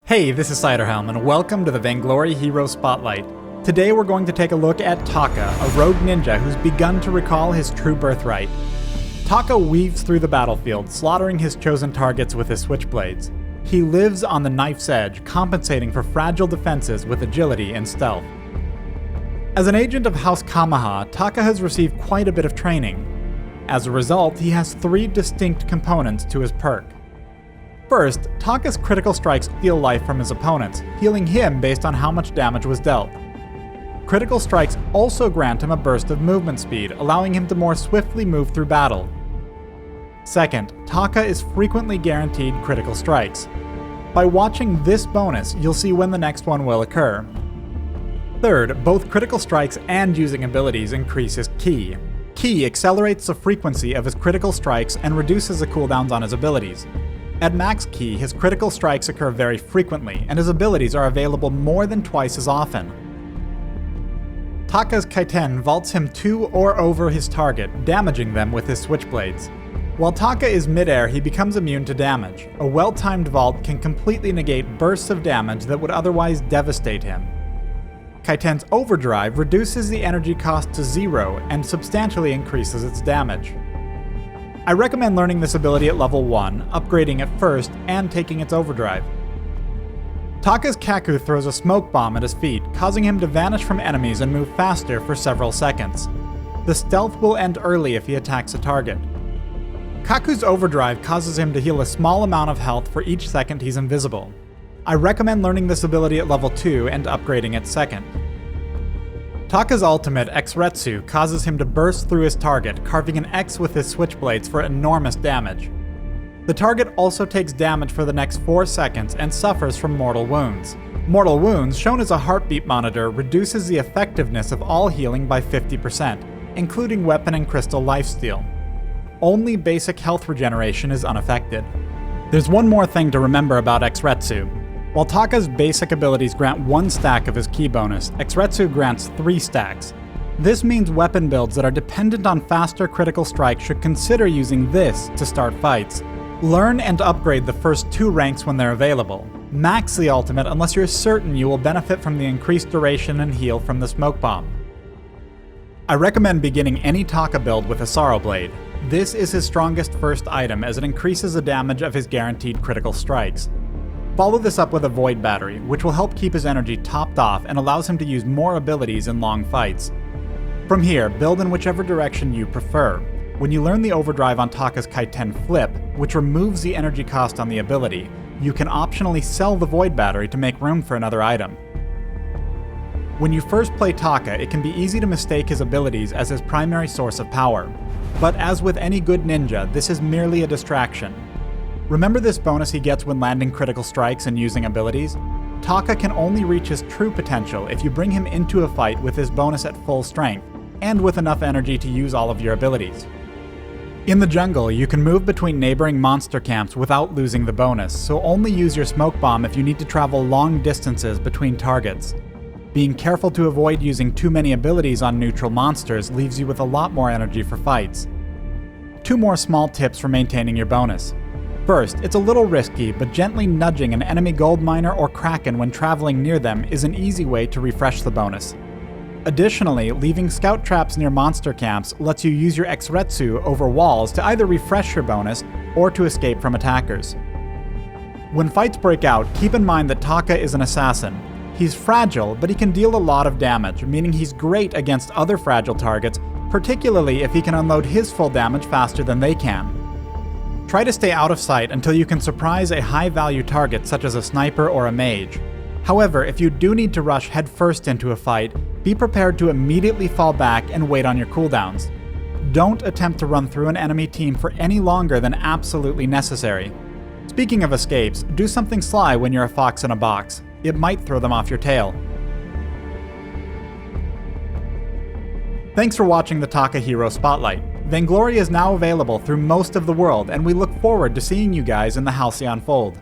Hey, this is Ciderhelm, and welcome to the Vainglory Hero Spotlight. Today we're going to take a look at Taka, a rogue ninja who's begun to recall his true birthright. Taka weaves through the battlefield, slaughtering his chosen targets with his switchblades. He lives on the knife's edge, compensating for fragile defenses with agility and stealth. As an agent of House Kamuha, Taka has received quite a bit of training. As a result, he has three distinct components to his perk. First, Taka's critical strikes steal life from his opponents, healing him based on how much damage was dealt. Critical strikes also grant him a burst of movement speed, allowing him to more swiftly move through battle. Second, Taka is frequently guaranteed critical strikes. By watching this bonus, you'll see when the next one will occur. Third, both critical strikes and using abilities increase his ki. Ki accelerates the frequency of his critical strikes and reduces the cooldowns on his abilities. At max ki, his critical strikes occur very frequently, and his abilities are available more than twice as often. Taka's KAITEN vaults him to or over his target, damaging them with his switchblades. While Taka is midair, he becomes immune to damage. A well-timed vault can completely negate bursts of damage that would otherwise devastate him. KAITEN's overdrive reduces the energy cost to 0 and substantially increases its damage. I recommend learning this ability at level 1, upgrading it first, and taking its overdrive. Taka's KAKU throws a smoke bomb at his feet, causing him to vanish from enemies and move faster for several seconds. The stealth will end early if he attacks a target. KAKU's overdrive causes him to heal a small amount of health for each second he's invisible. I recommend learning this ability at level 2 and upgrading it second. Taka's ultimate, X-RETSU, causes him to burst through his target, carving an X with his switchblades for enormous damage. The target also takes damage for the next 4 seconds and suffers from mortal wounds. Mortal wounds, shown as a heartbeat monitor, reduces the effectiveness of all healing by 50%, including weapon and crystal lifesteal. Only basic health regeneration is unaffected. There's one more thing to remember about X-RETSU. While Taka's basic abilities grant 1 stack of his ki bonus, X-RETSU grants 3 stacks. This means weapon builds that are dependent on faster critical strikes should consider using this to start fights. Learn and upgrade the first 2 ranks when they're available. Max the ultimate unless you're certain you will benefit from the increased duration and heal from the smoke bomb. I recommend beginning any Taka build with a Sorrow Blade. This is his strongest first item as it increases the damage of his guaranteed critical strikes. Follow this up with a Void Battery, which will help keep his energy topped off and allows him to use more abilities in long fights. From here, build in whichever direction you prefer. When you learn the overdrive on Taka's KAITEN Flip, which removes the energy cost on the ability, you can optionally sell the Void Battery to make room for another item. When you first play Taka, it can be easy to mistake his abilities as his primary source of power. But as with any good ninja, this is merely a distraction. Remember this bonus he gets when landing critical strikes and using abilities? Taka can only reach his true potential if you bring him into a fight with his bonus at full strength, and with enough energy to use all of your abilities. In the jungle, you can move between neighboring monster camps without losing the bonus, so only use your smoke bomb if you need to travel long distances between targets. Being careful to avoid using too many abilities on neutral monsters leaves you with a lot more energy for fights. 2 more small tips for maintaining your bonus. First, it's a little risky, but gently nudging an enemy gold miner or kraken when traveling near them is an easy way to refresh the bonus. Additionally, leaving scout traps near monster camps lets you use your X-RETSU over walls to either refresh your bonus or to escape from attackers. When fights break out, keep in mind that Taka is an assassin. He's fragile, but he can deal a lot of damage, meaning he's great against other fragile targets, particularly if he can unload his full damage faster than they can. Try to stay out of sight until you can surprise a high-value target such as a sniper or a mage. However, if you do need to rush headfirst into a fight, be prepared to immediately fall back and wait on your cooldowns. Don't attempt to run through an enemy team for any longer than absolutely necessary. Speaking of escapes, do something sly when you're a fox in a box. It might throw them off your tail. Thanks for watching the Taka Hero Spotlight. Vainglory is now available through most of the world, and we look forward to seeing you guys in the Halcyon Fold.